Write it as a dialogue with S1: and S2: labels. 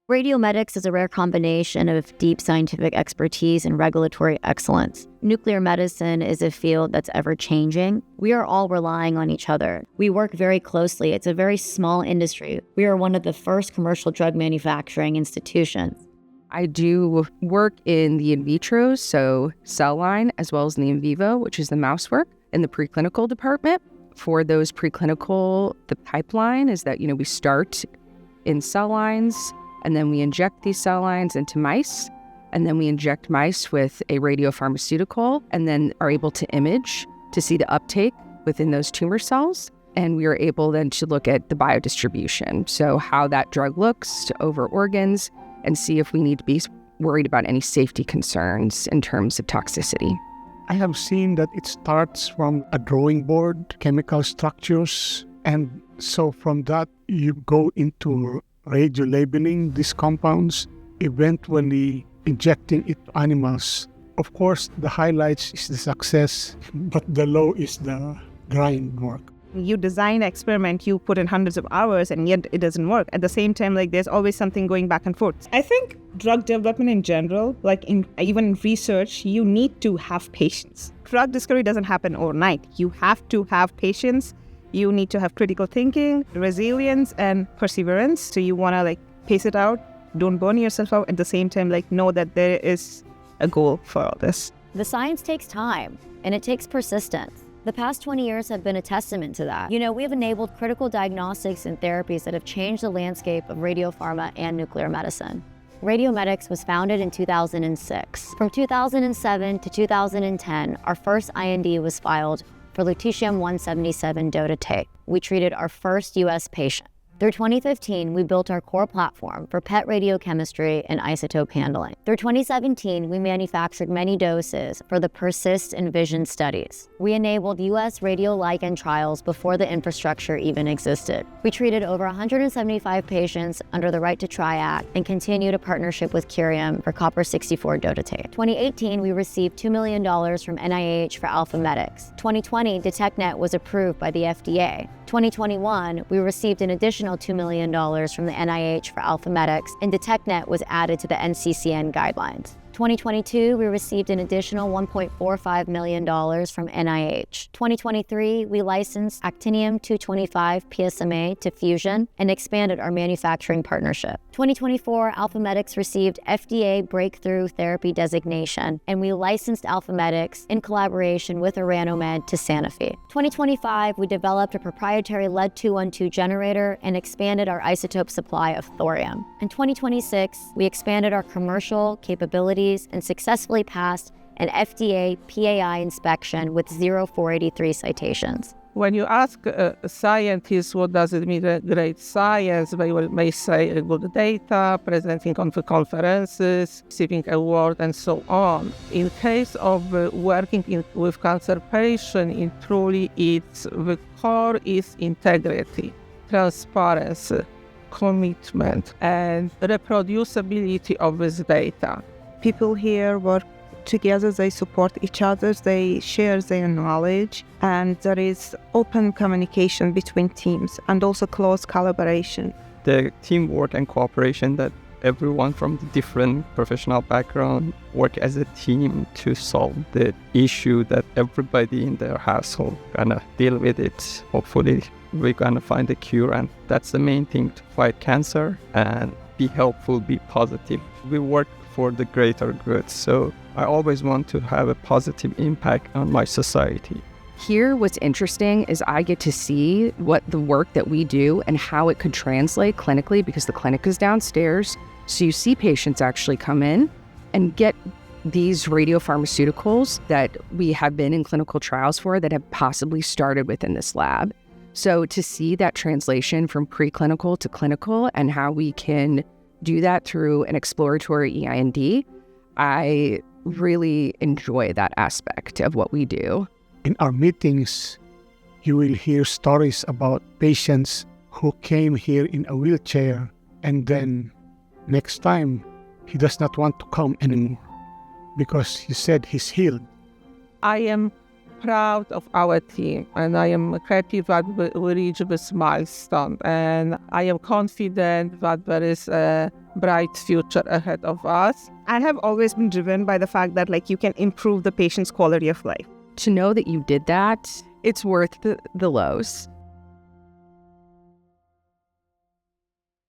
S1: Radiomedics is a rare combination of deep scientific expertise and regulatory excellence. Nuclear medicine is a field that's ever-changing. We are all relying on each other. We work very closely. It's a very small industry. We are one of the first commercial drug manufacturing institutions.
S2: I do work in the in vitro, so cell line, as well as in the in vivo, which is the mouse work, in the preclinical department. For those preclinical, the pipeline is that, we start in cell lines, and then we inject these cell lines into mice, and then we inject mice with a radiopharmaceutical, and then are able to image to see the uptake within those tumor cells. And we are able then to look at the biodistribution, so how that drug looks over organs, and see if we need to be worried about any safety concerns in terms of toxicity.
S3: I have seen that it starts from a drawing board, chemical structures, and so from that you go into radio-labeling these compounds, eventually injecting it to animals. Of course, the highlights is the success, but the low is the grind work.
S4: You design an experiment, you put in hundreds of hours, and yet it doesn't work. At the same time, there's always something going back and forth. I think drug development in general, even in research, you need to have patience. Drug discovery doesn't happen overnight. You have to have patience. You need to have critical thinking, resilience, and perseverance. So you want to pace it out. Don't burn yourself out. At the same time, know that there is a goal for all this.
S1: The science takes time, and it takes persistence. The past 20 years have been a testament to that. We have enabled critical diagnostics and therapies that have changed the landscape of radiopharma and nuclear medicine. Radiomedics was founded in 2006. From 2007 to 2010, our first IND was filed for lutetium-177 dotatate. We treated our first U.S. patient. Through 2015, we built our core platform for PET radiochemistry and isotope handling. Through 2017, we manufactured many doses for the PERSIST and VISION studies. We enabled U.S. radioligand trials before the infrastructure even existed. We treated over 175 patients under the Right to Try Act and continued a partnership with Curium for copper-64 dotatate. 2018, we received $2 million from NIH for AlphaMedix. 2020, DetectNet was approved by the FDA. 2021, we received an additional $2 million from the NIH for AlphaMedix, and DetectNet was added to the NCCN guidelines. 2022, we received an additional $1.45 million from NIH. 2023, we licensed Actinium-225 PSMA to Fusion and expanded our manufacturing partnership. 2024, AlphaMedix received FDA Breakthrough Therapy designation, and we licensed AlphaMedix in collaboration with Oranomed to Sanofi. 2025, we developed a proprietary Lead-212 generator and expanded our isotope supply of thorium. In 2026, we expanded our commercial capabilities and successfully passed an FDA PAI inspection with 0 483 citations.
S5: When you ask a scientist what does it mean great science, they may say good data, presenting on the conferences, receiving awards, and so on. In case of working with cancer patients, the core is integrity, transparency, commitment, and reproducibility of this data.
S4: People here work together, they support each other, they share their knowledge, and there is open communication between teams and also close collaboration.
S6: The teamwork and cooperation that everyone from the different professional background work as a team to solve the issue that everybody in their household gonna deal with it. Hopefully we're gonna find a cure, and that's the main thing, to fight cancer and be helpful, be positive. We work for the greater good, so I always want to have a positive impact on my society.
S2: Here, what's interesting is I get to see what the work that we do and how it could translate clinically, because the clinic is downstairs. So you see patients actually come in and get these radiopharmaceuticals that we have been in clinical trials for that have possibly started within this lab. So to see that translation from preclinical to clinical and how we can do that through an exploratory EIND, I really enjoy that aspect of what we do.
S3: In our meetings, you will hear stories about patients who came here in a wheelchair, and then next time he does not want to come anymore because he said he's healed.
S5: I am proud of our team, and I am happy that we reached this milestone. And I am confident that there is a bright future ahead of us.
S4: I have always been driven by the fact that you can improve the patient's quality of life.
S2: To know that you did that, it's worth the lows.